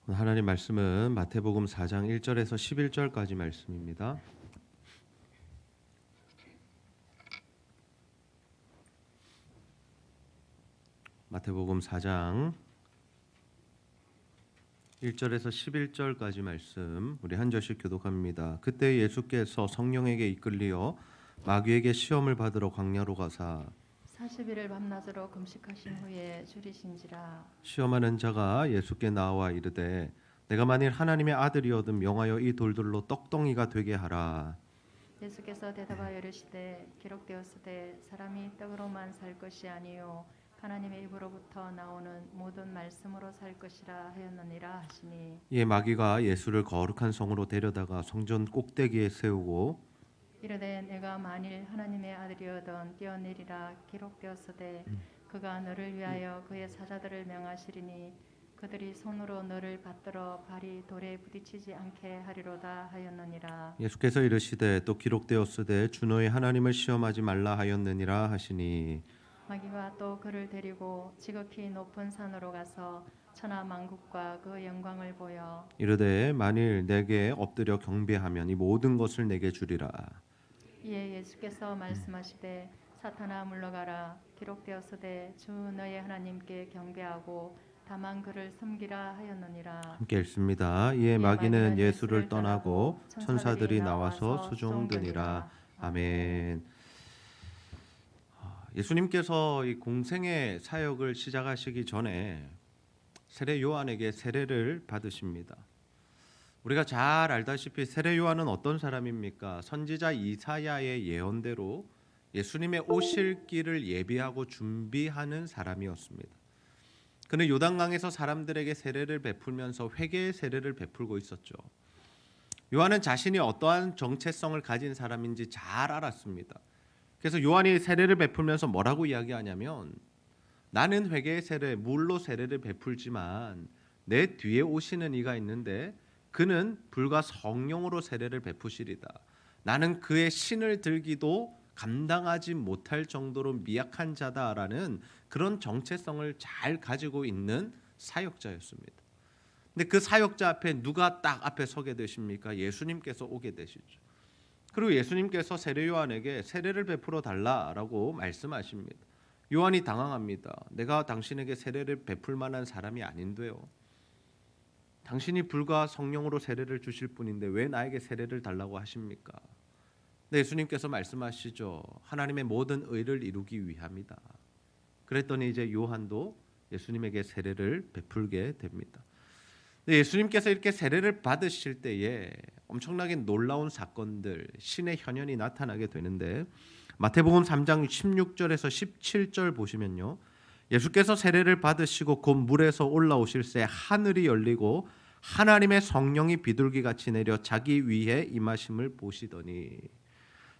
오늘 하나님 말씀은 마태복음 4장 1절에서 11절까지 말씀입니다. 마태복음 4장 1절에서 11절까지 말씀 우리 한 절씩 교독합니다. 그때 예수께서 성령에게 이끌리어 마귀에게 시험을 받으러 광야로 가사 40일을 밤낮으로 금식하신 후에 줄이신지라. 시험하는 자가 예수께 나와 이르되 내가 만일 하나님의 아들이어든 명하여 이 돌들로 떡덩이가 되게 하라. 예수께서 대답하여 이르시되 기록되었으되 사람이 떡으로만 살 것이 아니요 하나님의 입으로부터 나오는 모든 말씀으로 살 것이라 하였느니라 하시니. 이에 마귀가 예수를 거룩한 성으로 데려다가 성전 꼭대기에 세우고 이르되 내가 만일 하나님의 아들이어든 뛰어내리라. 기록되었으되 그가 너를 위하여 그의 사자들을 명하시리니 그들이 손으로 너를 받들어 발이 돌에 부딪히지 않게 하리로다 하였느니라. 예수께서 이르시되 또 기록되었으되 주 너의 하나님을 시험하지 말라 하였느니라 하시니 마귀가 또 그를 데리고 지극히 높은 산으로 가서 천하 만국과 그 영광을 보여 이르되 만일 내게 엎드려 경배하면 이 모든 것을 내게 주리라. 이에 예수께서 말씀하시되 사탄아 물러가라. 기록되었으되 주 너의 하나님께 경배하고 다만 그를 섬기라 하였느니라. 함께 읽습니다. 이에 마귀는 예수를 떠나고 천사들이 나와서 수종드니라. 아멘. 예수님께서 이 공생의 사역을 시작하시기 전에 세례 요한에게 세례를 받으십니다. 우리가 잘 알다시피 세례 요한은 어떤 사람입니까? 선지자 이사야의 예언대로 예수님의 오실 길을 예비하고 준비하는 사람이었습니다. 그는 요단강에서 사람들에게 세례를 베풀면서 회개의 세례를 베풀고 있었죠. 요한은 자신이 어떠한 정체성을 가진 사람인지 잘 알았습니다. 그래서 요한이 세례를 베풀면서 뭐라고 이야기하냐면 나는 회개의 세례, 물로 세례를 베풀지만 내 뒤에 오시는 이가 있는데 그는 불과 성령으로 세례를 베푸시리다. 나는 그의 신을 들기도 감당하지 못할 정도로 미약한 자다라는 그런 정체성을 잘 가지고 있는 사역자였습니다. 근데 그 사역자 앞에 누가 딱 앞에 서게 되십니까? 예수님께서 오게 되시죠. 그리고 예수님께서 세례 요한에게 세례를 베풀어 달라라고 말씀하십니다. 요한이 당황합니다. 내가 당신에게 세례를 베풀 만한 사람이 아닌데요. 당신이 불과 성령으로 세례를 주실 분인데 왜 나에게 세례를 달라고 하십니까? 네, 예수님께서 말씀하시죠. 하나님의 모든 의를 이루기 위함이다. 그랬더니 이제 요한도 예수님에게 세례를 베풀게 됩니다. 네, 예수님께서 이렇게 세례를 받으실 때에 엄청나게 놀라운 사건들, 신의 현현이 나타나게 되는데 마태복음 3장 16절에서 17절 보시면요. 예수께서 세례를 받으시고 곧 물에서 올라오실 새 하늘이 열리고 하나님의 성령이 비둘기같이 내려 자기 위에 임하심을 보시더니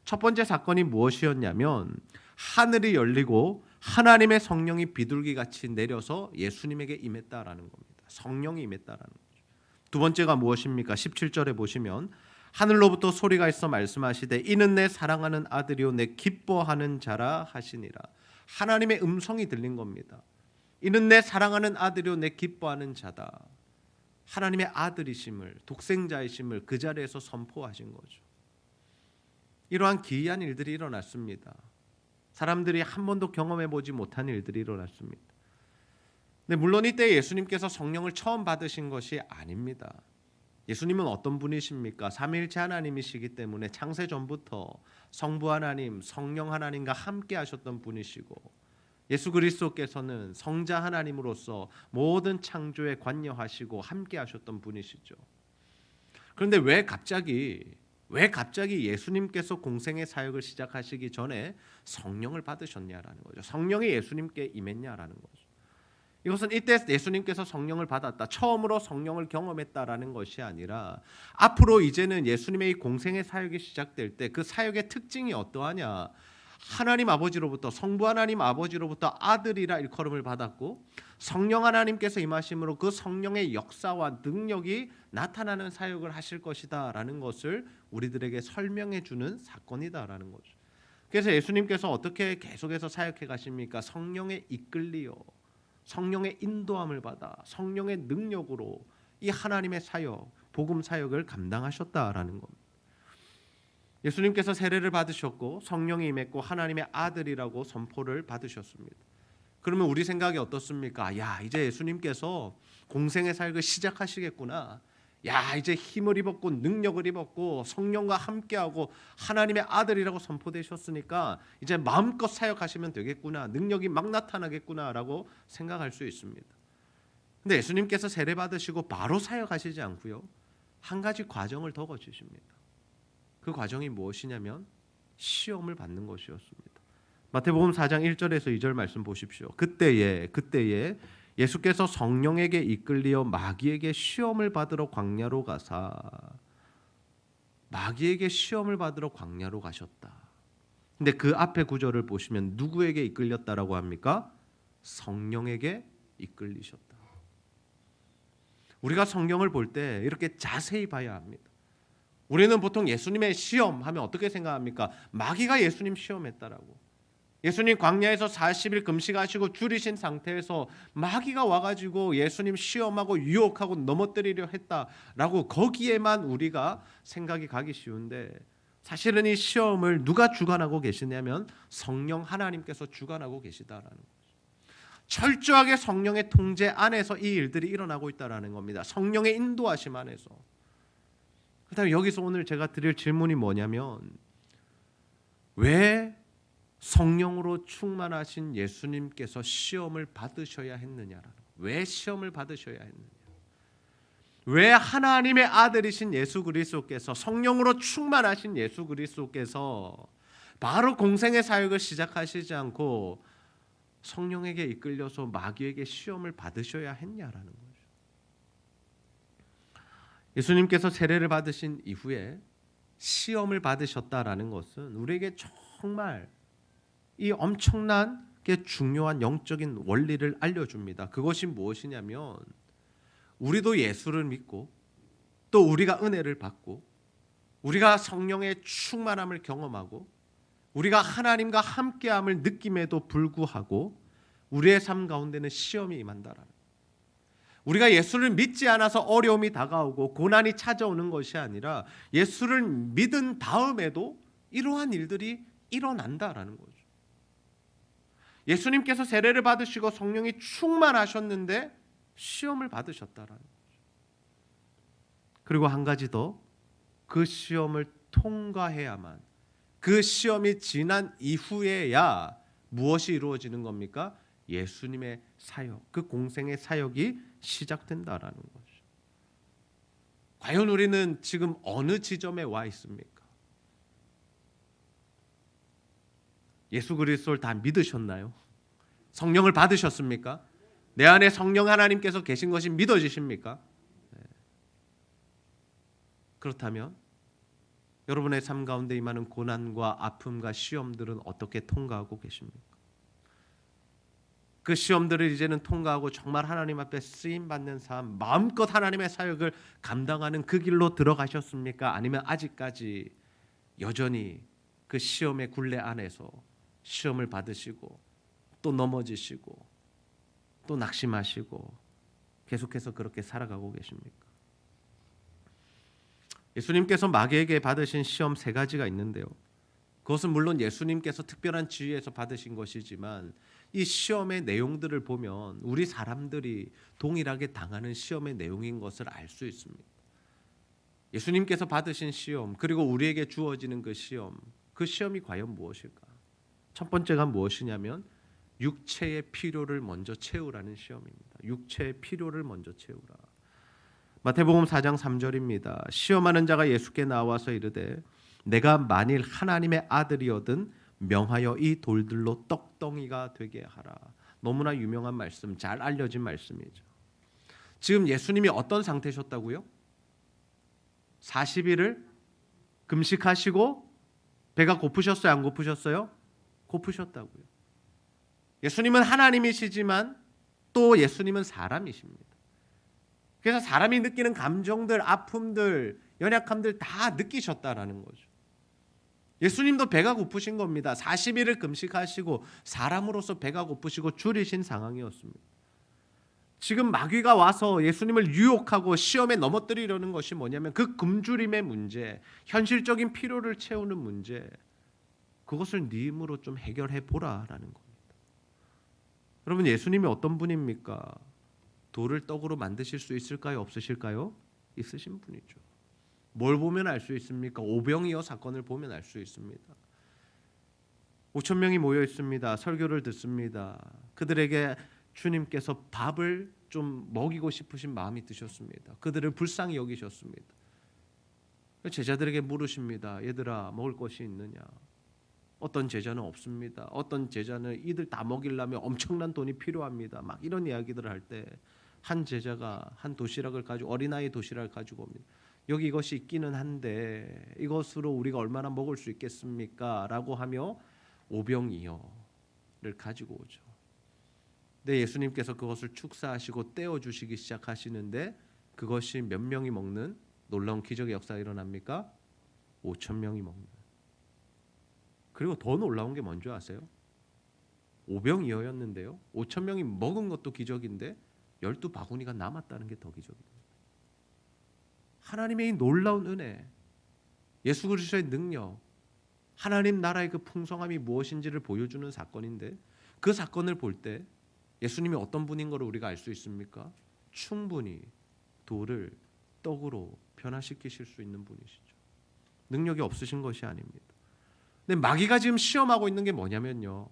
첫 번째 사건이 무엇이었냐면 하늘이 열리고 하나님의 성령이 비둘기같이 내려서 예수님에게 임했다라는 겁니다. 성령이 임했다라는 거죠. 두 번째가 무엇입니까? 17절에 보시면 하늘로부터 소리가 있어 말씀하시되 이는 내 사랑하는 아들이요 내 기뻐하는 자라 하시니라. 하나님의 음성이 들린 겁니다. 이는 내 사랑하는 아들이요 내 기뻐하는 자다. 하나님의 아들이심을, 독생자이심을 그 자리에서 선포하신 거죠. 이러한 기이한 일들이 일어났습니다. 사람들이 한 번도 경험해 보지 못한 일들이 일어났습니다. 근데 물론 이때 예수님께서 성령을 처음 받으신 것이 아닙니다. 예수님은 어떤 분이십니까? 삼위일체 하나님이시기 때문에 창세 전부터 성부 하나님, 성령 하나님과 함께 하셨던 분이시고 예수 그리스도께서는 성자 하나님으로서 모든 창조에 관여하시고 함께 하셨던 분이시죠. 그런데 왜 갑자기 예수님께서 공생의 사역을 시작하시기 전에 성령을 받으셨냐라는 거죠. 성령이 예수님께 임했냐라는 거죠. 이것은 이때 예수님께서 성령을 받았다, 처음으로 성령을 경험했다라는 것이 아니라 앞으로 이제는 예수님의 이 공생의 사역이 시작될 때 그 사역의 특징이 어떠하냐? 하나님 아버지로부터, 성부 하나님 아버지로부터 아들이라 일컬음을 받았고 성령 하나님께서 임하심으로 그 성령의 역사와 능력이 나타나는 사역을 하실 것이다라는 것을 우리들에게 설명해 주는 사건이다라는 거죠. 그래서 예수님께서 어떻게 계속해서 사역해 가십니까? 성령에 이끌리어 성령의 인도함을 받아 성령의 능력으로 이 하나님의 사역, 복음 사역을 감당하셨다라는 겁니다. 예수님께서 세례를 받으셨고 성령이 임했고 하나님의 아들이라고 선포를 받으셨습니다. 그러면 우리 생각이 어떻습니까? 야, 이제 예수님께서 공생의 사역을 시작하시겠구나. 야, 이제 힘을 입었고 능력을 입었고 성령과 함께하고 하나님의 아들이라고 선포되셨으니까 이제 마음껏 사역하시면 되겠구나. 능력이 막 나타나겠구나라고 생각할 수 있습니다. 근데 예수님께서 세례 받으시고 바로 사역하시지 않고요. 한 가지 과정을 더 거치십니다. 그 과정이 무엇이냐면 시험을 받는 것이었습니다. 마태복음 4장 1절에서 2절 말씀 보십시오. 그때에 예수께서 성령에게 이끌리어 마귀에게 시험을 받으러 광야로 가사 마귀에게 시험을 받으러 광야로 가셨다. 근데 그 앞에 구절을 보시면 누구에게 이끌렸다라고 합니까? 성령에게 이끌리셨다. 우리가 성경을 볼 때 이렇게 자세히 봐야 합니다. 우리는 보통 예수님의 시험 하면 어떻게 생각합니까? 마귀가 예수님 시험했다라고. 예수님 광야에서 40일 금식하시고 줄이신 상태에서 마귀가 와가지고 예수님 시험하고 유혹하고 넘어뜨리려 했다라고 거기에만 우리가 생각이 가기 쉬운데 사실은 이 시험을 누가 주관하고 계시냐면 성령 하나님께서 주관하고 계시다라는 거죠. 철저하게 성령의 통제 안에서 이 일들이 일어나고 있다라는 겁니다. 성령의 인도하심 안에서. 그다음에 여기서 오늘 제가 드릴 질문이 뭐냐면 왜 성령으로 충만하신 예수님께서 시험을 받으셔야 했느냐라는, 왜 시험을 받으셔야 했느냐, 왜 하나님의 아들이신 예수 그리스도께서 성령으로 충만하신 예수 그리스도께서 바로 공생의 사역을 시작하시지 않고 성령에게 이끌려서 마귀에게 시험을 받으셔야 했냐라는 거죠. 예수님께서 세례를 받으신 이후에 시험을 받으셨다라는 것은 우리에게 정말 이 엄청나게 중요한 영적인 원리를 알려줍니다. 그것이 무엇이냐면 우리도 예수를 믿고 또 우리가 은혜를 받고 우리가 성령의 충만함을 경험하고 우리가 하나님과 함께함을 느낌에도 불구하고 우리의 삶 가운데는 시험이 임한다라는, 우리가 예수를 믿지 않아서 어려움이 다가오고 고난이 찾아오는 것이 아니라 예수를 믿은 다음에도 이러한 일들이 일어난다라는 거죠. 예수님께서 세례를 받으시고 성령이 충만하셨는데 시험을 받으셨다라는 거죠. 그리고 한 가지 더, 그 시험을 통과해야만, 그 시험이 지난 이후에야 무엇이 이루어지는 겁니까? 예수님의 사역, 그 공생의 사역이 시작된다라는 거죠. 과연 우리는 지금 어느 지점에 와 있습니까? 예수 그리스도를 다 믿으셨나요? 성령을 받으셨습니까? 내 안에 성령 하나님께서 계신 것이 믿어지십니까? 네. 그렇다면 여러분의 삶 가운데 임하는 고난과 아픔과 시험들은 어떻게 통과하고 계십니까? 그 시험들을 이제는 통과하고 정말 하나님 앞에 쓰임받는 삶, 마음껏 하나님의 사역을 감당하는 그 길로 들어가셨습니까? 아니면 아직까지 여전히 그 시험의 굴레 안에서 시험을 받으시고 또 넘어지시고 또 낙심하시고 계속해서 그렇게 살아가고 계십니까? 예수님께서 마귀에게 받으신 시험 3가지가 있는데요. 그것은 물론 예수님께서 특별한 지위에서 받으신 것이지만 이 시험의 내용들을 보면 우리 사람들이 동일하게 당하는 시험의 내용인 것을 알 수 있습니다. 예수님께서 받으신 시험, 그리고 우리에게 주어지는 그 시험이 과연 무엇일까? 첫 번째가 무엇이냐면 육체의 필요를 먼저 채우라는 시험입니다. 육체의 필요를 먼저 채우라. 마태복음 4장 3절입니다. 시험하는 자가 예수께 나와서 이르되 내가 만일 하나님의 아들이거든 명하여 이 돌들로 떡덩이가 되게 하라. 너무나 유명한 말씀, 잘 알려진 말씀이죠. 지금 예수님이 어떤 상태셨다고요? 40일을 금식하시고 배가 고프셨어요? 안 고프셨어요? 고프셨다고요. 예수님은 하나님이시지만 또 예수님은 사람이십니다. 그래서 사람이 느끼는 감정들, 아픔들, 연약함들 다 느끼셨다라는 거죠. 예수님도 배가 고프신 겁니다. 40일을 금식하시고 사람으로서 배가 고프시고 줄이신 상황이었습니다. 지금 마귀가 와서 예수님을 유혹하고 시험에 넘어뜨리려는 것이 뭐냐면 그 굶주림의 문제, 현실적인 필요를 채우는 문제, 그것을 네 힘으로 좀 해결해 보라라는 겁니다. 여러분, 예수님이 어떤 분입니까? 돌을 떡으로 만드실 수 있을까요? 없으실까요? 있으신 분이죠. 뭘 보면 알 수 있습니까? 오병이어 사건을 보면 알 수 있습니다. 5천 명이 모여 있습니다. 설교를 듣습니다. 그들에게 주님께서 밥을 좀 먹이고 싶으신 마음이 드셨습니다. 그들을 불쌍히 여기셨습니다. 제자들에게 물으십니다. 얘들아, 먹을 것이 있느냐? 어떤 제자는 없습니다. 어떤 제자는 이들 다 먹이려면 엄청난 돈이 필요합니다. 막 이런 이야기들을 할 때 한 제자가 한 도시락을 가지고, 어린아이 도시락을 가지고 옵니다. 여기 이것이 있기는 한데 이것으로 우리가 얼마나 먹을 수 있겠습니까? 라고 하며 오병이어를 가지고 오죠. 근데 예수님께서 그것을 축사하시고 떼어주시기 시작하시는데 그것이 몇 명이 먹는 놀라운 기적의 역사가 일어납니까? 5천 명이 먹는. 그리고 더 놀라운 게 뭔지 아세요? 오병이어였는데요, 5천 명이 먹은 것도 기적인데 12바구니가 남았다는 게 더 기적입니다. 하나님의 이 놀라운 은혜, 예수 그리스도의 능력, 하나님 나라의 그 풍성함이 무엇인지를 보여주는 사건인데, 그 사건을 볼 때 예수님이 어떤 분인 것을 우리가 알 수 있습니까? 충분히 돌을 떡으로 변화시키실 수 있는 분이시죠. 능력이 없으신 것이 아닙니다. 근데 마귀가 지금 시험하고 있는 게 뭐냐면요,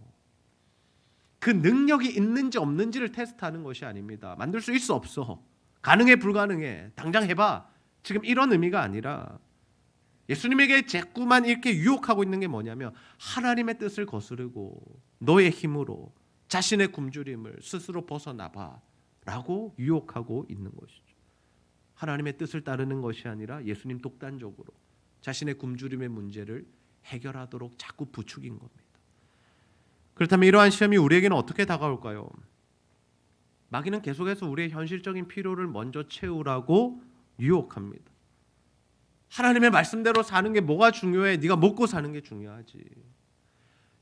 그 능력이 있는지 없는지를 테스트하는 것이 아닙니다. 만들 수 있어 없어, 가능해 불가능해, 당장 해봐, 지금 이런 의미가 아니라 예수님에게 자꾸만 이렇게 유혹하고 있는 게 뭐냐면 하나님의 뜻을 거스르고 너의 힘으로 자신의 굶주림을 스스로 벗어나봐 라고 유혹하고 있는 것이죠. 하나님의 뜻을 따르는 것이 아니라 예수님 독단적으로 자신의 굶주림의 문제를 해결하도록 자꾸 부추긴 겁니다. 그렇다면 이러한 시험이 우리에게는 어떻게 다가올까요? 마귀는 계속해서 우리의 현실적인 필요를 먼저 채우라고 유혹합니다. 하나님의 말씀대로 사는 게 뭐가 중요해? 네가 먹고 사는 게 중요하지.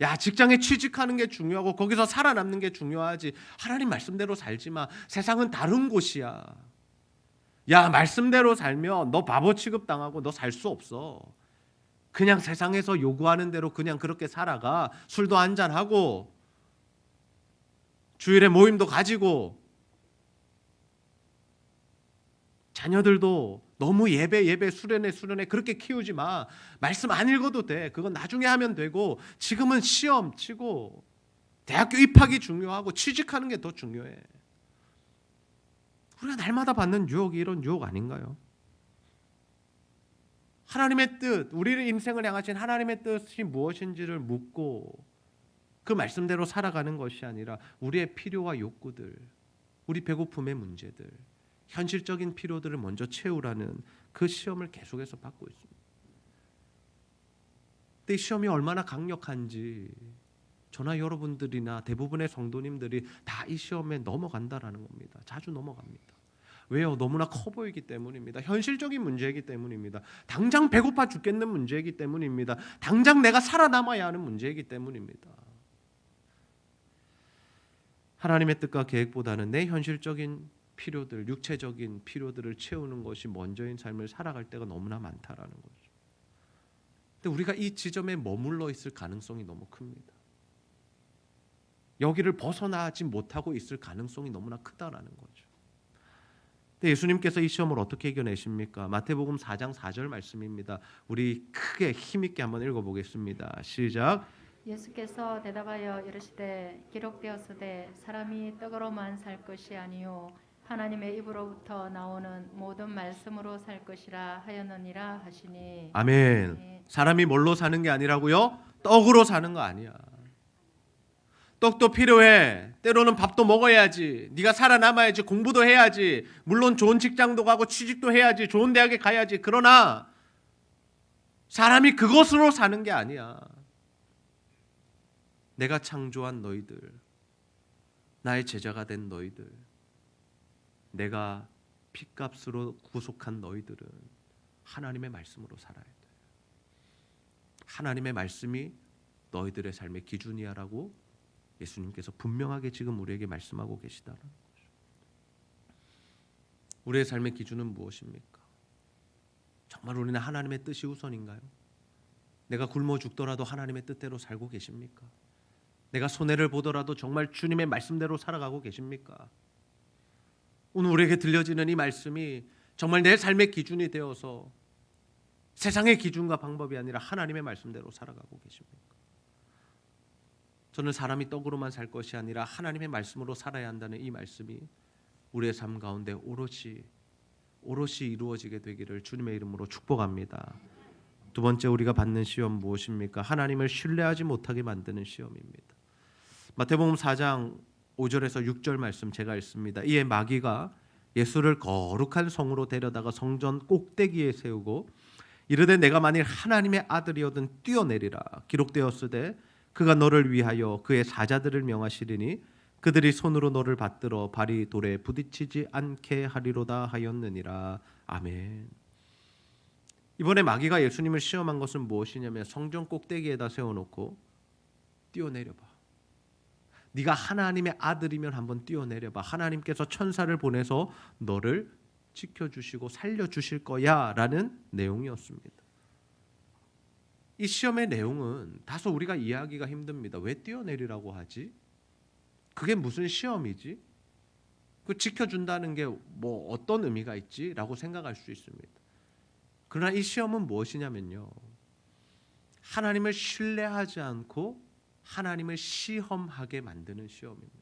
야, 직장에 취직하는 게 중요하고 거기서 살아남는 게 중요하지. 하나님 말씀대로 살지 마. 세상은 다른 곳이야. 야, 말씀대로 살면 너 바보 취급당하고 너 살 수 없어. 그냥 세상에서 요구하는 대로 그냥 그렇게 살아가. 술도 한잔하고 주일에 모임도 가지고 자녀들도 너무 예배 수련회 그렇게 키우지 마. 말씀 안 읽어도 돼. 그건 나중에 하면 되고 지금은 시험 치고 대학교 입학이 중요하고 취직하는 게 더 중요해. 우리가 날마다 받는 유혹이 이런 유혹 아닌가요? 하나님의 뜻, 우리의 인생을 향하신 하나님의 뜻이 무엇인지를 묻고 그 말씀대로 살아가는 것이 아니라 우리의 필요와 욕구들, 우리 배고픔의 문제들, 현실적인 필요들을 먼저 채우라는 그 시험을 계속해서 받고 있습니다. 근데 이 시험이 얼마나 강력한지 저나 여러분들이나 대부분의 성도님들이 다 이 시험에 넘어간다라는 겁니다. 자주 넘어갑니다. 왜요? 너무나 커 보이기 때문입니다. 현실적인 문제이기 때문입니다. 당장 배고파 죽겠는 문제이기 때문입니다. 당장 내가 살아남아야 하는 문제이기 때문입니다. 하나님의 뜻과 계획보다는 내 현실적인 필요들, 육체적인 필요들을 채우는 것이 먼저인 삶을 살아갈 때가 너무나 많다라는 거죠. 근데 우리가 이 지점에 머물러 있을 가능성이 너무 큽니다. 여기를 벗어나지 못하고 있을 가능성이 너무나 크다라는 거죠. 근데 예수님께서 이 시험을 어떻게 이겨내십니까? 마태복음 4장 4절 말씀입니다. 우리 크게 힘있게 한번 읽어보겠습니다. 시작. 예수께서 대답하여 이르시되 기록되었으되 사람이 떡으로만 살 것이 아니요 하나님의 입으로부터 나오는 모든 말씀으로 살 것이라 하였느니라 하시니. 아멘. 네. 사람이 뭘로 사는 게 아니라고요? 떡으로 사는 거 아니야. 떡도 필요해. 때로는 밥도 먹어야지. 네가 살아남아야지. 공부도 해야지. 물론 좋은 직장도 가고 취직도 해야지. 좋은 대학에 가야지. 그러나 사람이 그것으로 사는 게 아니야. 내가 창조한 너희들, 나의 제자가 된 너희들, 내가 핏값으로 구속한 너희들은 하나님의 말씀으로 살아야 돼. 하나님의 말씀이 너희들의 삶의 기준이야라고 예수님께서 분명하게 지금 우리에게 말씀하고 계시다는 거죠. 우리의 삶의 기준은 무엇입니까? 정말 우리는 하나님의 뜻이 우선인가요? 내가 굶어 죽더라도 하나님의 뜻대로 살고 계십니까? 내가 손해를 보더라도 정말 주님의 말씀대로 살아가고 계십니까? 오늘 우리에게 들려지는 이 말씀이 정말 내 삶의 기준이 되어서 세상의 기준과 방법이 아니라 하나님의 말씀대로 살아가고 계십니까? 저는 사람이 떡으로만 살 것이 아니라 하나님의 말씀으로 살아야 한다는 이 말씀이 우리의 삶 가운데 오롯이 이루어지게 되기를 주님의 이름으로 축복합니다. 두 번째, 우리가 받는 시험 무엇입니까? 하나님을 신뢰하지 못하게 만드는 시험입니다. 마태복음 4장 5절에서 6절 말씀 제가 읽습니다. 이에 마귀가 예수를 거룩한 성으로 데려다가 성전 꼭대기에 세우고 이르되 내가 만일 하나님의 아들이거든 뛰어내리라. 기록되었으되 그가 너를 위하여 그의 사자들을 명하시리니 그들이 손으로 너를 받들어 발이 돌에 부딪히지 않게 하리로다 하였느니라. 아멘. 이번에 마귀가 예수님을 시험한 것은 무엇이냐면 성전 꼭대기에다 세워놓고 뛰어내려봐. 네가 하나님의 아들이면 한번 뛰어내려봐. 하나님께서 천사를 보내서 너를 지켜주시고 살려주실 거야 라는 내용이었습니다. 이 시험의 내용은 다소 우리가 이해하기가 힘듭니다. 왜 뛰어내리라고 하지? 그게 무슨 시험이지? 그 지켜준다는 게 뭐 어떤 의미가 있지? 라고 생각할 수 있습니다. 그러나 이 시험은 무엇이냐면요, 하나님을 신뢰하지 않고 하나님을 시험하게 만드는 시험입니다.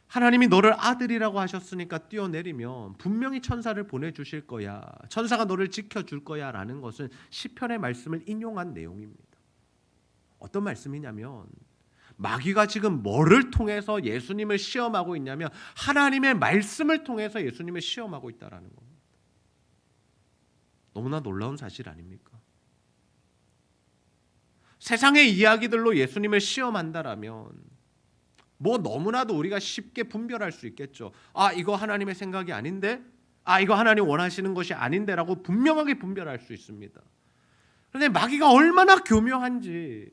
하나님이 너를 아들이라고 하셨으니까 뛰어내리면 분명히 천사를 보내주실 거야, 천사가 너를 지켜줄 거야 라는 것은 시편의 말씀을 인용한 내용입니다. 어떤 말씀이냐면 마귀가 지금 뭐를 통해서 예수님을 시험하고 있냐면 하나님의 말씀을 통해서 예수님을 시험하고 있다라는 겁니다. 너무나 놀라운 사실 아닙니까? 세상의 이야기들로 예수님을 시험한다라면 뭐 너무나도 우리가 쉽게 분별할 수 있겠죠. 아, 이거 하나님의 생각이 아닌데, 아, 이거 하나님 원하시는 것이 아닌데라고 분명하게 분별할 수 있습니다. 그런데 마귀가 얼마나 교묘한지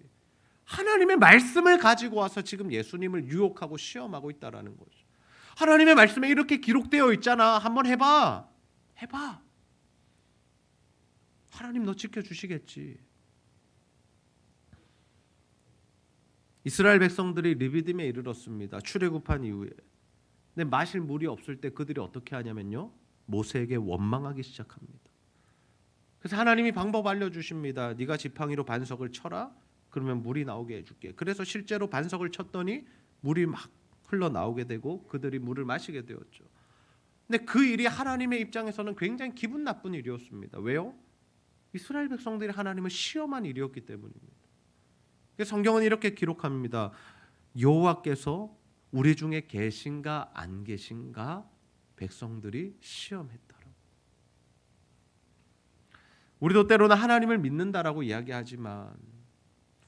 하나님의 말씀을 가지고 와서 지금 예수님을 유혹하고 시험하고 있다라는 거죠. 하나님의 말씀에 이렇게 기록되어 있잖아. 한번 해봐. 하나님 너 지켜주시겠지. 이스라엘 백성들이 르비딤에 이르렀습니다. 출애굽한 이후에. 근데 마실 물이 없을 때 그들이 어떻게 하냐면요, 모세에게 원망하기 시작합니다. 그래서 하나님이 방법 알려주십니다. 네가 지팡이로 반석을 쳐라. 그러면 물이 나오게 해줄게. 그래서 실제로 반석을 쳤더니 물이 막 흘러나오게 되고 그들이 물을 마시게 되었죠. 근데 그 일이 하나님의 입장에서는 굉장히 기분 나쁜 일이었습니다. 왜요? 이스라엘 백성들이 하나님을 시험한 일이었기 때문입니다. 성경은 이렇게 기록합니다. 여호와께서 우리 중에 계신가 안 계신가 백성들이 시험했다라고. 우리도 때로는 하나님을 믿는다라고 이야기하지만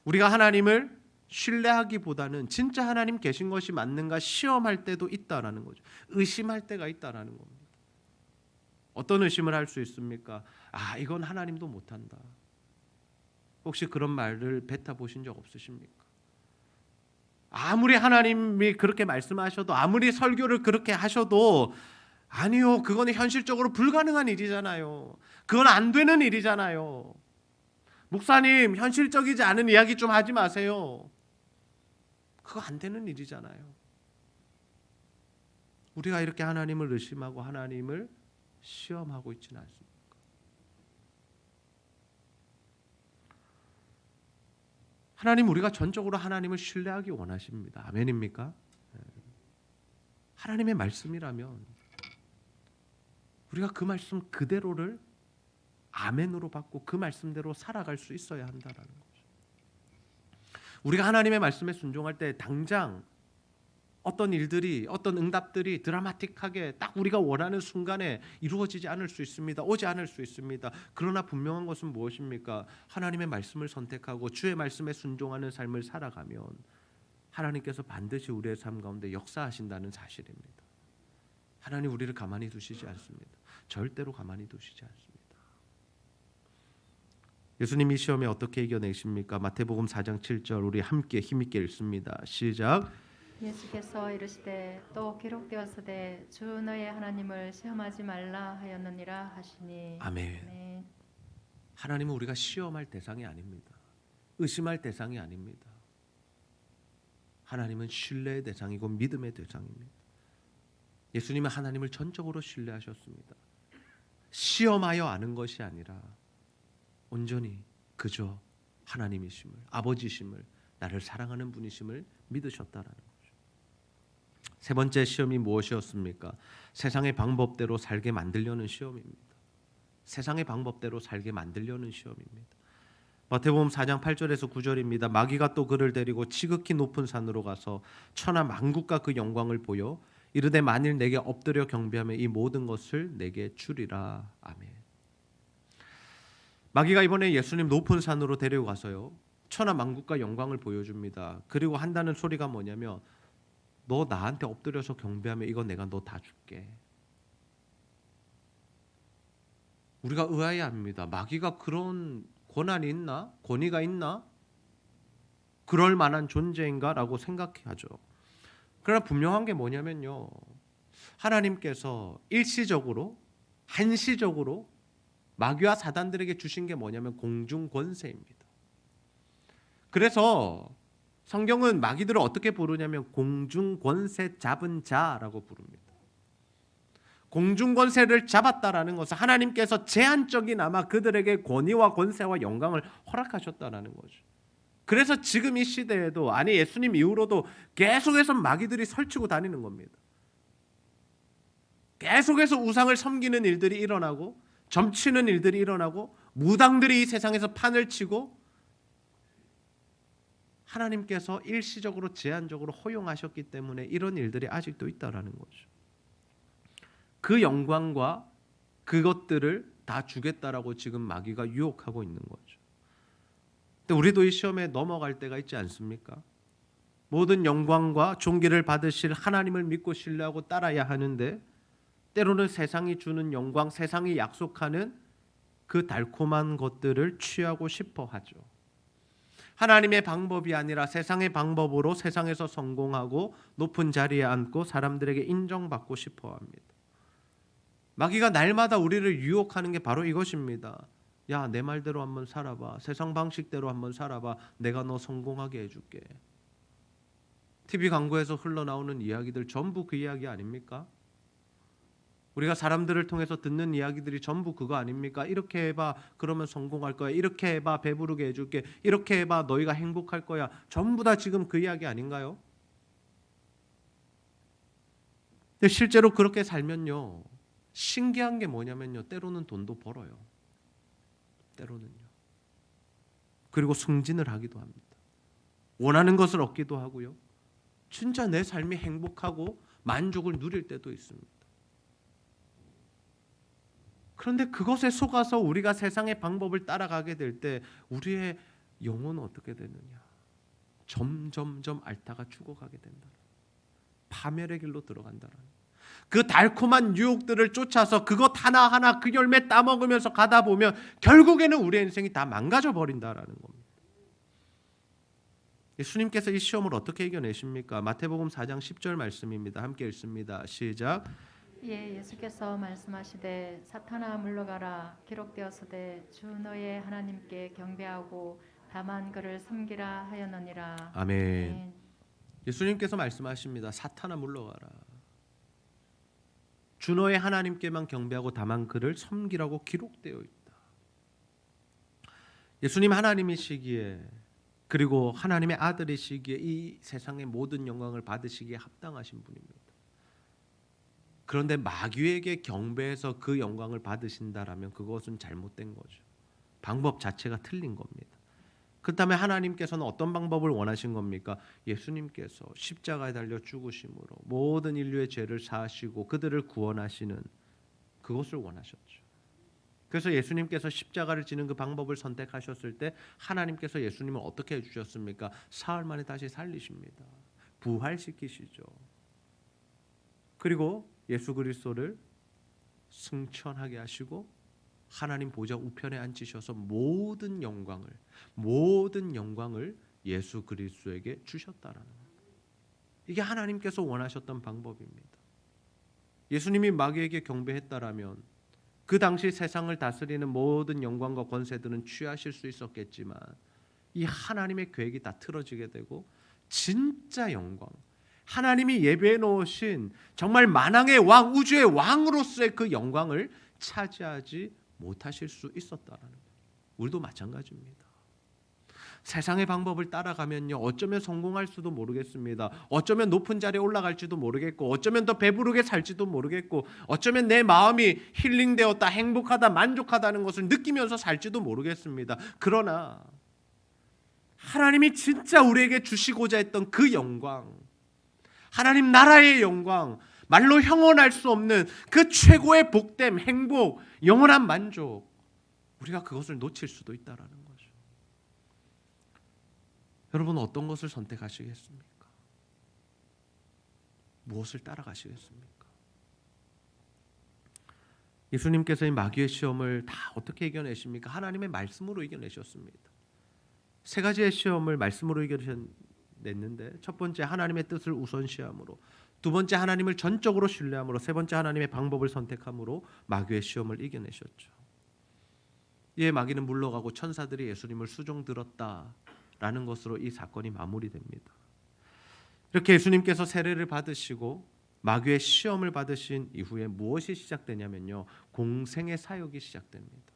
우리가 하나님을 신뢰하기보다는 진짜 하나님 계신 것이 맞는가 시험할 때도 있다라는 거죠. 의심할 때가 있다라는 겁니다. 어떤 의심을 할 수 있습니까? 아, 이건 하나님도 못한다. 혹시 그런 말을 뱉어보신 적 없으십니까? 아무리 하나님이 그렇게 말씀하셔도, 아무리 설교를 그렇게 하셔도 아니요, 그거는 현실적으로 불가능한 일이잖아요. 그건 안 되는 일이잖아요. 목사님, 현실적이지 않은 이야기 좀 하지 마세요. 그거 안 되는 일이잖아요. 우리가 이렇게 하나님을 의심하고 하나님을 시험하고 있지는 않습니다. 하나님, 우리가 전적으로 하나님을 신뢰하기 원하십니다. 아멘입니까? 하나님의 말씀이라면 우리가 그 말씀 그대로를 아멘으로 받고 그 말씀대로 살아갈 수 있어야 한다라는 거죠. 우리가 하나님의 말씀에 순종할 때 당장 어떤 일들이, 어떤 응답들이 드라마틱하게 딱 우리가 원하는 순간에 이루어지지 않을 수 있습니다. 오지 않을 수 있습니다. 그러나 분명한 것은 무엇입니까? 하나님의 말씀을 선택하고 주의 말씀에 순종하는 삶을 살아가면 하나님께서 반드시 우리의 삶 가운데 역사하신다는 사실입니다. 하나님 우리를 가만히 두시지 않습니다. 절대로 가만히 두시지 않습니다. 예수님이 시험에 어떻게 이겨내십니까? 마태복음 4장 7절 우리 함께 힘있게 읽습니다. 시작. 예수께서 이르시되 또 기록되었으되 주 너의 하나님을 시험하지 말라 하였느니라 하시니. 아멘. 아멘. 하나님은 우리가 시험할 대상이 아닙니다. 의심할 대상이 아닙니다. 하나님은 신뢰의 대상이고 믿음의 대상입니다. 예수님은 하나님을 전적으로 신뢰하셨습니다. 시험하여 아는 것이 아니라 온전히 그저 하나님이심을, 아버지심을, 나를 사랑하는 분이심을 믿으셨다라는 거죠. 세 번째 시험이 무엇이었습니까? 세상의 방법대로 살게 만들려는 시험입니다. 세상의 방법대로 살게 만들려는 시험입니다. 마태복음 4장 8절에서 9절입니다. 마귀가 또 그를 데리고 지극히 높은 산으로 가서 천하 만국과 그 영광을 보여 이르되 만일 내게 엎드려 경배하면 이 모든 것을 내게 주리라. 아멘. 마귀가 이번에 예수님 높은 산으로 데려가서요, 천하 만국과 영광을 보여줍니다. 그리고 한다는 소리가 뭐냐면, 너 나한테 엎드려서 경배하면 이거 내가 너 다 줄게. 우리가 의아해 합니다. 마귀가 그런 권한이 있나? 권위가 있나? 그럴 만한 존재인가? 라고 생각하죠. 그러나 분명한 게 뭐냐면요, 하나님께서 일시적으로, 한시적으로 마귀와 사단들에게 주신 게 뭐냐면 공중 권세입니다. 그래서 성경은 마귀들을 어떻게 부르냐면 공중 권세 잡은 자라고 부릅니다. 공중 권세를 잡았다라는 것은 하나님께서 제한적이나마 그들에게 권위와 권세와 영광을 허락하셨다라는 거죠. 그래서 지금 이 시대에도, 아니 예수님 이후로도 계속해서 마귀들이 설치고 다니는 겁니다. 계속해서 우상을 섬기는 일들이 일어나고, 점치는 일들이 일어나고, 무당들이 이 세상에서 판을 치고, 하나님께서 일시적으로 제한적으로 허용하셨기 때문에 이런 일들이 아직도 있다라는 거죠. 그 영광과 그것들을 다 주겠다라고 지금 마귀가 유혹하고 있는 거죠. 근데 우리도 이 시험에 넘어갈 때가 있지 않습니까? 모든 영광과 존귀를 받으실 하나님을 믿고 신뢰하고 따라야 하는데, 때로는 세상이 주는 영광, 세상이 약속하는 그 달콤한 것들을 취하고 싶어 하죠. 하나님의 방법이 아니라 세상의 방법으로 세상에서 성공하고 높은 자리에 앉고 사람들에게 인정받고 싶어 합니다. 마귀가 날마다 우리를 유혹하는 게 바로 이것입니다. 야, 내 말대로 한번 살아봐. 세상 방식대로 한번 살아봐. 내가 너 성공하게 해줄게. TV 광고에서 흘러나오는 이야기들 전부 그 이야기 아닙니까? 우리가 사람들을 통해서 듣는 이야기들이 전부 그거 아닙니까? 이렇게 해봐, 그러면 성공할 거야. 이렇게 해봐, 배부르게 해줄게. 이렇게 해봐, 너희가 행복할 거야. 전부 다 지금 그 이야기 아닌가요? 근데 실제로 그렇게 살면요, 신기한 게 뭐냐면요, 때로는 돈도 벌어요. 때로는요. 그리고 승진을 하기도 합니다. 원하는 것을 얻기도 하고요. 진짜 내 삶이 행복하고 만족을 누릴 때도 있습니다. 그런데 그것에 속아서 우리가 세상의 방법을 따라가게 될 때 우리의 영혼은 어떻게 되느냐? 점점점 앓다가 죽어가게 된다. 파멸의 길로 들어간다는. 그 달콤한 유혹들을 쫓아서 그것 하나하나 그 열매 따먹으면서 가다 보면 결국에는 우리의 인생이 다 망가져 버린다라는 겁니다. 예수님께서 이 시험을 어떻게 이겨내십니까? 마태복음 4장 10절 말씀입니다. 함께 읽습니다. 시작. 예, 예수께서 말씀하시되 사탄아 물러가라 기록되었으되 주 너의 하나님께 경배하고 다만 그를 섬기라 하였느니라. 아멘. 예수님께서 말씀하십니다. 사탄아 물러가라. 주 너의 하나님께만 경배하고 다만 그를 섬기라고 기록되어 있다. 예수님 하나님이시기에, 그리고 하나님의 아들이시기에 이 세상의 모든 영광을 받으시기에 합당하신 분입니다. 그런데 마귀에게 경배해서 그 영광을 받으신다라면 그것은 잘못된 거죠. 방법 자체가 틀린 겁니다. 그렇다면 하나님께서는 어떤 방법을 원하신 겁니까? 예수님께서 십자가에 달려 죽으심으로 모든 인류의 죄를 사하시고 그들을 구원하시는 그것을 원하셨죠. 그래서 예수님께서 십자가를 지는 그 방법을 선택하셨을 때 하나님께서 예수님을 어떻게 해주셨습니까? 사흘 만에 다시 살리십니다. 부활시키시죠. 그리고 예수 그리스도를 승천하게 하시고 하나님 보좌 우편에 앉히셔서 모든 영광을 예수 그리스도에게 주셨다라는 거예요. 이게 하나님께서 원하셨던 방법입니다. 예수님이 마귀에게 경배했다라면 그 당시 세상을 다스리는 모든 영광과 권세들은 취하실 수 있었겠지만 이 하나님의 계획이 다 틀어지게 되고 진짜 영광, 하나님이 예배해 놓으신 정말 만왕의 왕, 우주의 왕으로서의 그 영광을 차지하지 못하실 수 있었다라는 거예요. 우리도 마찬가지입니다. 세상의 방법을 따라가면요, 어쩌면 성공할 수도 모르겠습니다. 어쩌면 높은 자리에 올라갈지도 모르겠고, 어쩌면 더 배부르게 살지도 모르겠고, 어쩌면 내 마음이 힐링되었다, 행복하다, 만족하다는 것을 느끼면서 살지도 모르겠습니다. 그러나 하나님이 진짜 우리에게 주시고자 했던 그 영광, 하나님 나라의 영광, 말로 형언할 수 없는 그 최고의 복됨, 행복, 영원한 만족, 우리가 그것을 놓칠 수도 있다라는 거죠. 여러분, 어떤 것을 선택하시겠습니까? 무엇을 따라가시겠습니까? 예수님께서 이 마귀의 시험을 다 어떻게 이겨내십니까? 하나님의 말씀으로 이겨내셨습니다. 세 가지의 시험을 말씀으로 이겨냈는데, 첫 번째 하나님의 뜻을 우선시함으로, 두 번째 하나님을 전적으로 신뢰함으로, 세 번째 하나님의 방법을 선택함으로 마귀의 시험을 이겨내셨죠. 이에 마귀는 물러가고 천사들이 예수님을 수종 들었다라는 것으로 이 사건이 마무리됩니다. 이렇게 예수님께서 세례를 받으시고 마귀의 시험을 받으신 이후에 무엇이 시작되냐면요, 공생의 사역이 시작됩니다.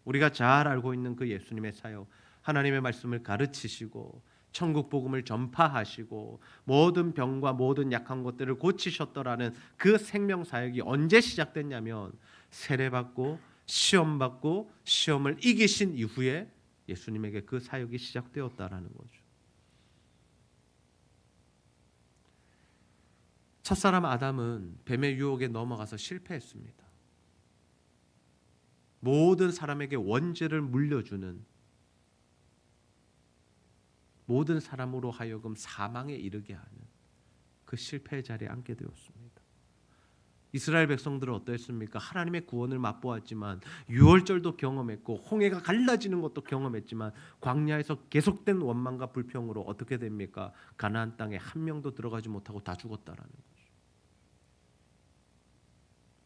우리가 잘 알고 있는 그 예수님의 사역, 하나님의 말씀을 가르치시고 천국 복음을 전파하시고 모든 병과 모든 약한 것들을 고치셨더라는 그 생명 사역이 언제 시작됐냐면, 세례받고 시험받고 시험을 이기신 이후에 예수님에게 그 사역이 시작되었다라는 거죠. 첫사람 아담은 뱀의 유혹에 넘어가서 실패했습니다. 모든 사람에게 원죄를 물려주는, 모든 사람으로 하여금 사망에 이르게 하는 그 실패의 자리에 앉게 되었습니다. 이스라엘 백성들은 어떠했습니까? 하나님의 구원을 맛보았지만, 유월절도 경험했고 홍해가 갈라지는 것도 경험했지만, 광야에서 계속된 원망과 불평으로 어떻게 됩니까? 가나안 땅에 한 명도 들어가지 못하고 다 죽었다라는 거죠.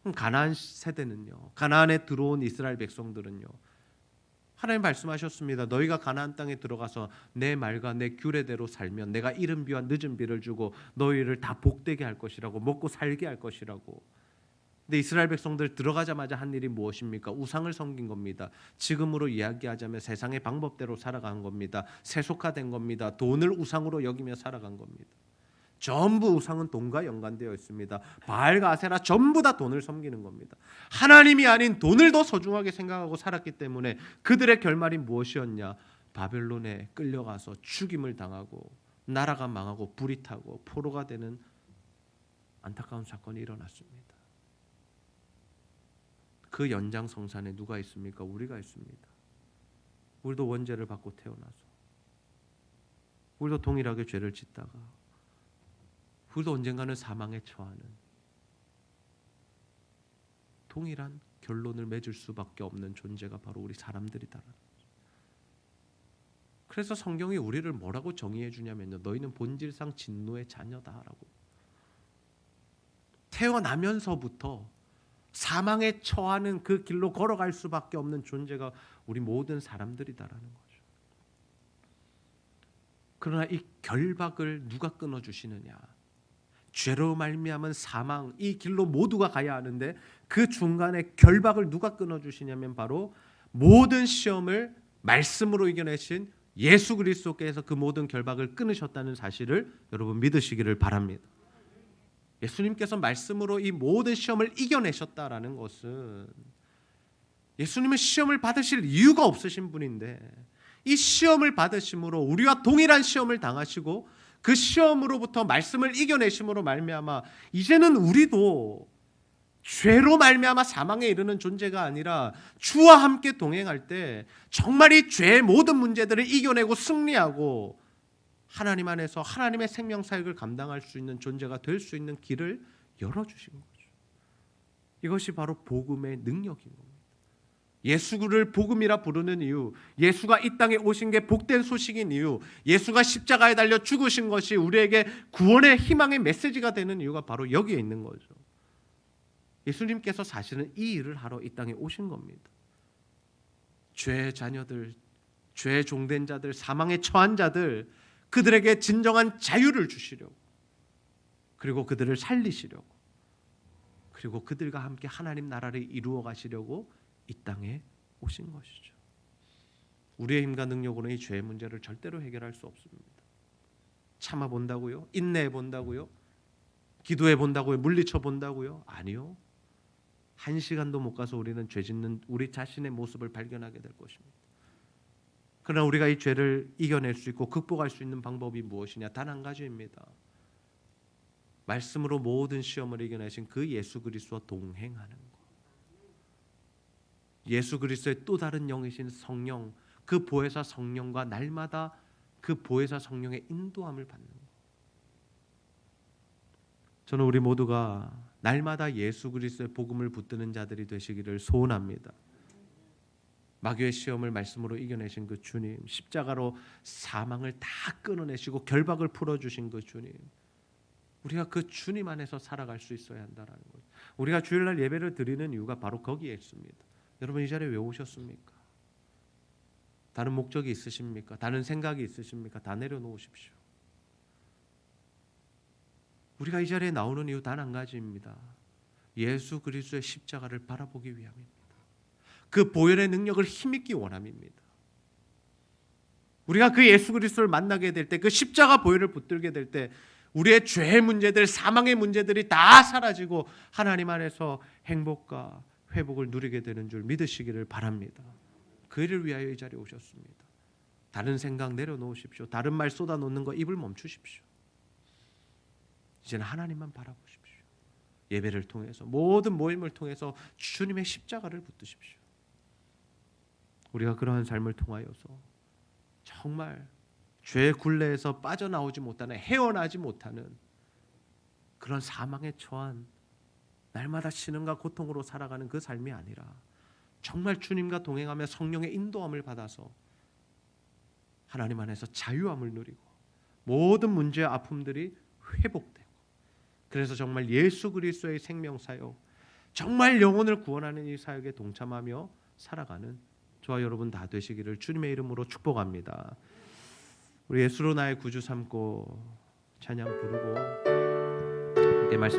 그럼 가나안 세대는요, 가나안에 들어온 이스라엘 백성들은요, 하나님 말씀하셨습니다. 너희가 가나안 땅에 들어가서 내 말과 내 규례대로 살면 내가 이른 비와 늦은 비를 주고 너희를 다 복되게 할 것이라고, 먹고 살게 할 것이라고. 근데 이스라엘 백성들 들어가자마자 한 일이 무엇입니까? 우상을 섬긴 겁니다. 지금으로 이야기하자면 세상의 방법대로 살아간 겁니다. 세속화된 겁니다. 돈을 우상으로 여기며 살아간 겁니다. 전부 우상은 돈과 연관되어 있습니다. 바알과 아세라 전부 다 돈을 섬기는 겁니다. 하나님이 아닌 돈을 더 소중하게 생각하고 살았기 때문에 그들의 결말이 무엇이었냐? 바벨론에 끌려가서 죽임을 당하고 나라가 망하고 불이 타고 포로가 되는 안타까운 사건이 일어났습니다. 그 연장성산에 누가 있습니까? 우리가 있습니다. 우리도 원죄를 받고 태어나서, 우리도 동일하게 죄를 짓다가, 우리도 언젠가는 사망에 처하는 동일한 결론을 맺을 수밖에 없는 존재가 바로 우리 사람들이다. 그래서 성경이 우리를 뭐라고 정의해 주냐면요, 너희는 본질상 진노의 자녀다라고. 태어나면서부터 사망에 처하는 그 길로 걸어갈 수밖에 없는 존재가 우리 모든 사람들이다라는 거죠. 그러나 이 결박을 누가 끊어주시느냐? 죄로 말미암은 사망, 이 길로 모두가 가야 하는데 그 중간에 결박을 누가 끊어주시냐면 바로 모든 시험을 말씀으로 이겨내신 예수 그리스도께서 그 모든 결박을 끊으셨다는 사실을 여러분 믿으시기를 바랍니다. 예수님께서 말씀으로 이 모든 시험을 이겨내셨다라는 것은, 예수님은 시험을 받으실 이유가 없으신 분인데 이 시험을 받으심으로 우리와 동일한 시험을 당하시고 그 시험으로부터 말씀을 이겨내심으로 말미암아 이제는 우리도 죄로 말미암아 사망에 이르는 존재가 아니라 주와 함께 동행할 때 정말 이 죄의 모든 문제들을 이겨내고 승리하고 하나님 안에서 하나님의 생명 사역을 감당할 수 있는 존재가 될 수 있는 길을 열어주신 거죠. 이것이 바로 복음의 능력인 겁니다. 예수를 복음이라 부르는 이유, 예수가 이 땅에 오신 게 복된 소식인 이유, 예수가 십자가에 달려 죽으신 것이 우리에게 구원의 희망의 메시지가 되는 이유가 바로 여기에 있는 거죠. 예수님께서 사실은 이 일을 하러 이 땅에 오신 겁니다. 죄의 자녀들, 죄의 종된 자들, 사망에 처한 자들, 그들에게 진정한 자유를 주시려고, 그리고 그들을 살리시려고, 그리고 그들과 함께 하나님 나라를 이루어 가시려고 이 땅에 오신 것이죠. 우리의 힘과 능력으로는 이 죄의 문제를 절대로 해결할 수 없습니다. 참아 본다고요? 인내해 본다고요? 기도해 본다고요? 물리쳐 본다고요? 아니요. 한 시간도 못 가서 우리는 죄 짓는 우리 자신의 모습을 발견하게 될 것입니다. 그러나 우리가 이 죄를 이겨낼 수 있고 극복할 수 있는 방법이 무엇이냐? 단 한 가지입니다. 말씀으로 모든 시험을 이겨내신 그 예수 그리스도와 동행하는 것. 예수 그리스도의 또 다른 영이신 성령, 그 보혜사 성령과 날마다 그 보혜사 성령의 인도함을 받는 것. 저는 우리 모두가 날마다 예수 그리스도의 복음을 붙드는 자들이 되시기를 소원합니다. 마귀의 시험을 말씀으로 이겨내신 그 주님, 십자가로 사망을 다 끊어내시고 결박을 풀어주신 그 주님, 우리가 그 주님 안에서 살아갈 수 있어야 한다는 것. 우리가 주일날 예배를 드리는 이유가 바로 거기에 있습니다. 여러분 이 자리에 왜 오셨습니까? 다른 목적이 있으십니까? 다른 생각이 있으십니까? 다 내려놓으십시오. 우리가 이 자리에 나오는 이유 단 한 가지입니다. 예수 그리스도의 십자가를 바라보기 위함입니다. 그 보혈의 능력을 힘입기 원함입니다. 우리가 그 예수 그리스도를 만나게 될 때, 그 십자가 보혈을 붙들게 될 때 우리의 죄의 문제들, 사망의 문제들이 다 사라지고 하나님 안에서 행복과 회복을 누리게 되는 줄 믿으시기를 바랍니다. 그 일을 위하여 이 자리에 오셨습니다. 다른 생각 내려놓으십시오. 다른 말 쏟아놓는 거 입을 멈추십시오. 이제는 하나님만 바라보십시오. 예배를 통해서, 모든 모임을 통해서 주님의 십자가를 붙드십시오. 우리가 그러한 삶을 통하여서 정말 죄의 굴레에서 빠져나오지 못하는, 헤어나지 못하는 그런 사망에 처한 날마다 신음과 고통으로 살아가는 그 삶이 아니라 정말 주님과 동행하며 성령의 인도함을 받아서 하나님 안에서 자유함을 누리고 모든 문제와 아픔들이 회복되고, 그래서 정말 예수 그리스도의 생명사역, 정말 영혼을 구원하는 이 사역에 동참하며 살아가는 저와 여러분 다 되시기를 주님의 이름으로 축복합니다. 우리 예수로 나의 구주 삼고 찬양 부르고 함께 말씀